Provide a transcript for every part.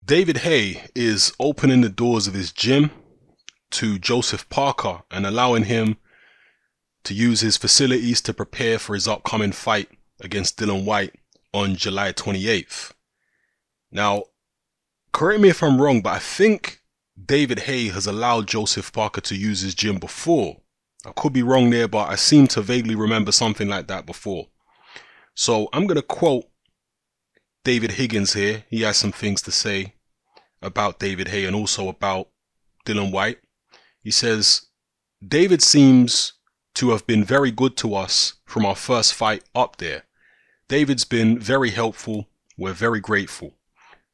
David Haye is opening the doors of his gym to Joseph Parker and allowing him to use his facilities to prepare for his upcoming fight against Dillian Whyte on July 28th. Now, correct me if I'm wrong, but I think David Haye has allowed Joseph Parker to use his gym before. I could be wrong there, but I seem to vaguely remember something like that before. So I'm going to quote David Higgins here. He has some things to say about David Haye and also about Dillian Whyte. He says, David seems to have been very good to us from our first fight up there. David's been very helpful. We're very grateful.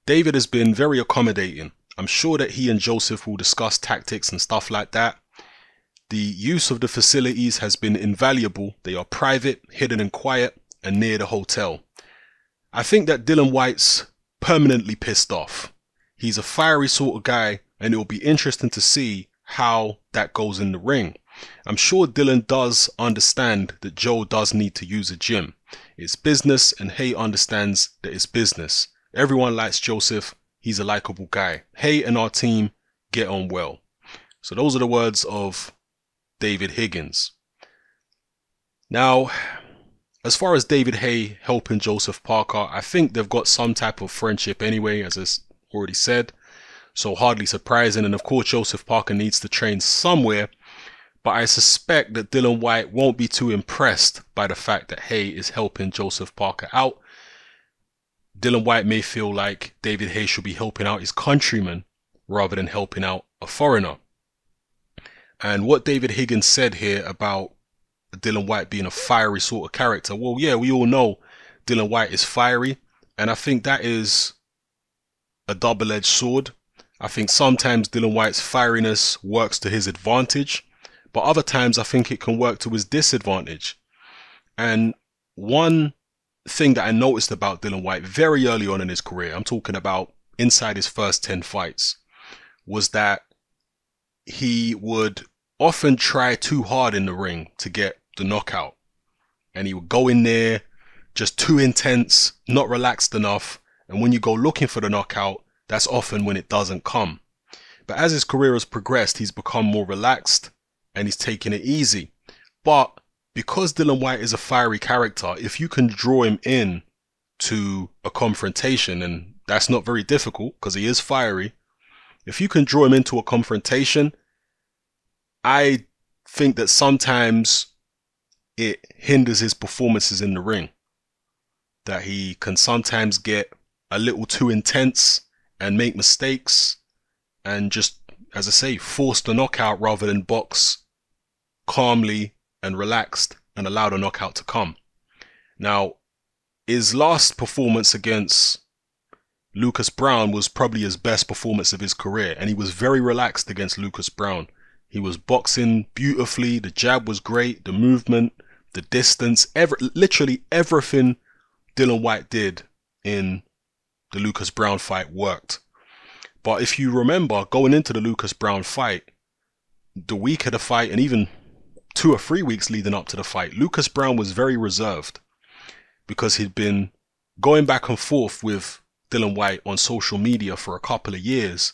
David has been very accommodating. I'm sure that he and Joseph will discuss tactics and stuff like that. The use of the facilities has been invaluable. They are private, hidden and quiet, and near the hotel. I think that Dillian Whyte's permanently pissed off. He's a fiery sort of guy, and it will be interesting to see how that goes in the ring. I'm sure Dillian does understand that Joe does need to use a gym. It's business, and Haye understands that it's business. Everyone likes Joseph. He's a likable guy. Haye and our team get on well. So those are the words of David Higgins. Now, as far as David Haye helping Joseph Parker, I think they've got some type of friendship anyway, as I already said. So hardly surprising. And of course, Joseph Parker needs to train somewhere. But I suspect that Dillian Whyte won't be too impressed by the fact that Haye is helping Joseph Parker out. Dillian Whyte may feel like David Haye should be helping out his countryman rather than helping out a foreigner. And what David Higgins said here about Dillian Whyte being a fiery sort of character, well, yeah, we all know Dillian Whyte is fiery, and I think that is a double-edged sword. I think sometimes Dillian Whyte's fieriness works to his advantage, but other times I think it can work to his disadvantage. And one thing that I noticed about Dillian Whyte very early on in his career, I'm talking about inside his first 10 fights, was that he would often try too hard in the ring to get the knockout. And he would go in there just too intense, not relaxed enough. And when you go looking for the knockout, that's often when it doesn't come. But as his career has progressed, he's become more relaxed and he's taking it easy. But because Dillian Whyte is a fiery character, if you can draw him in to a confrontation, and that's not very difficult because he is fiery, if you can draw him into a confrontation, I think that sometimes it hinders his performances in the ring. That he can sometimes get a little too intense and make mistakes and just, as I say, force the knockout rather than box calmly and relaxed and allow the knockout to come. Now, his last performance against Lucas Browne was probably his best performance of his career, and he was very relaxed against Lucas Browne. He was boxing beautifully, the jab was great, the movement, the distance, literally everything Dillian Whyte did in the Lucas Browne fight worked. But if you remember, going into the Lucas Browne fight, the week of the fight and even 2 or 3 weeks leading up to the fight, Lucas Browne was very reserved because he'd been going back and forth with Dillian Whyte on social media for a couple of years,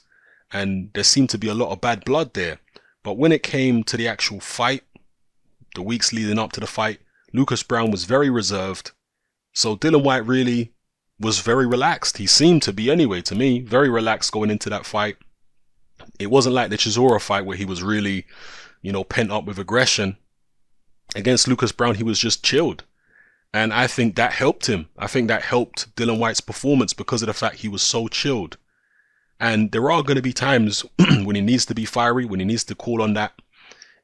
and there seemed to be a lot of bad blood there. But when it came to the actual fight, the weeks leading up to the fight, Lucas Browne was very reserved. So Dillian Whyte really was very relaxed. He seemed to be anyway, to me, very relaxed going into that fight. It wasn't like the Chisora fight where he was really, pent up with aggression. Against Lucas Browne, he was just chilled. And I think that helped him. I think that helped Dillian Whyte's performance because of the fact he was so chilled. And there are going to be times when he needs to be fiery, when he needs to call on that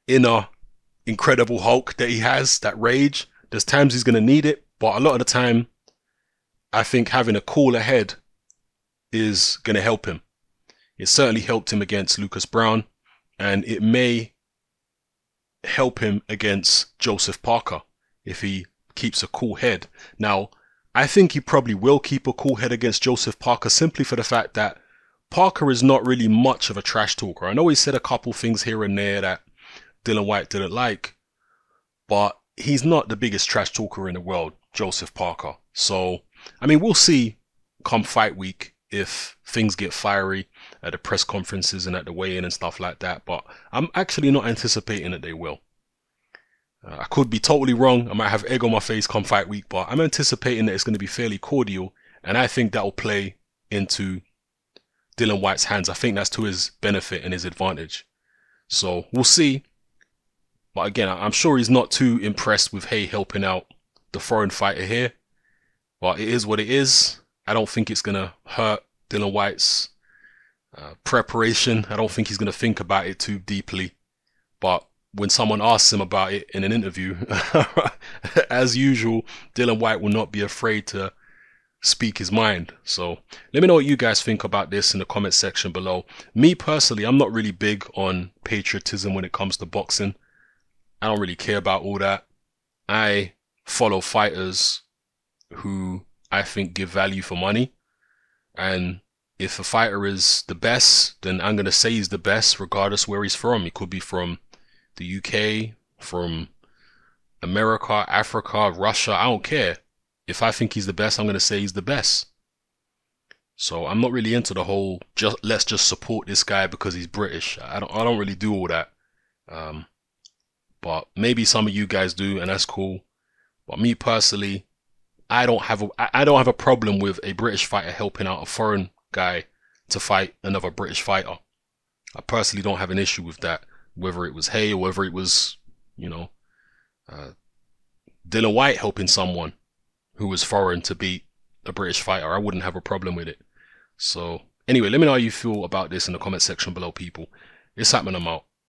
inner incredible Hulk that he has, that rage. There's times he's going to need it, but a lot of the time, I think having a cooler head is going to help him. It certainly helped him against Lucas Browne, and it may help him against Joseph Parker if he keeps a cool head. Now, I think he probably will keep a cool head against Joseph Parker simply for the fact that Parker is not really much of a trash talker. I know he said a couple things here and there that Dillian Whyte didn't like, but he's not the biggest trash talker in the world, Joseph Parker. So, I mean, we'll see come fight week if things get fiery at the press conferences and at the weigh-in and stuff like that, but I'm actually not anticipating that they will. I could be totally wrong. I might have egg on my face come fight week, but I'm anticipating that it's going to be fairly cordial, and I think that will play into Dillian Whyte's hands. I think that's to his benefit and his advantage. So we'll see. But again, I'm sure he's not too impressed with Haye helping out the foreign fighter here. But it is what it is. I don't think it's going to hurt Dillian Whyte's preparation. I don't think he's going to think about it too deeply. But when someone asks him about it in an interview, as usual, Dillian Whyte will not be afraid to speak his mind. So let me know what you guys think about this in the comment section below. Me personally, I'm not really big on patriotism when it comes to boxing. I don't really care about all that. I follow fighters who I think give value for money. And if a fighter is the best, then I'm going to say he's the best regardless where he's from. He could be from the UK, from America, Africa, Russia. I don't care. If I think he's the best, I'm going to say he's the best. So I'm not really into the whole let's just support this guy because he's British. I don't really do all that. But maybe some of you guys do, and that's cool. But me personally, I don't have a problem with a British fighter helping out a foreign guy to fight another British fighter. I personally don't have an issue with that. Whether it was Haye or whether it was, you know, Dillian Whyte helping someone who was foreign to beat a British fighter, I wouldn't have a problem with it. So anyway, let me know how you feel about this in the comment section below, people. It's happening. I'm out.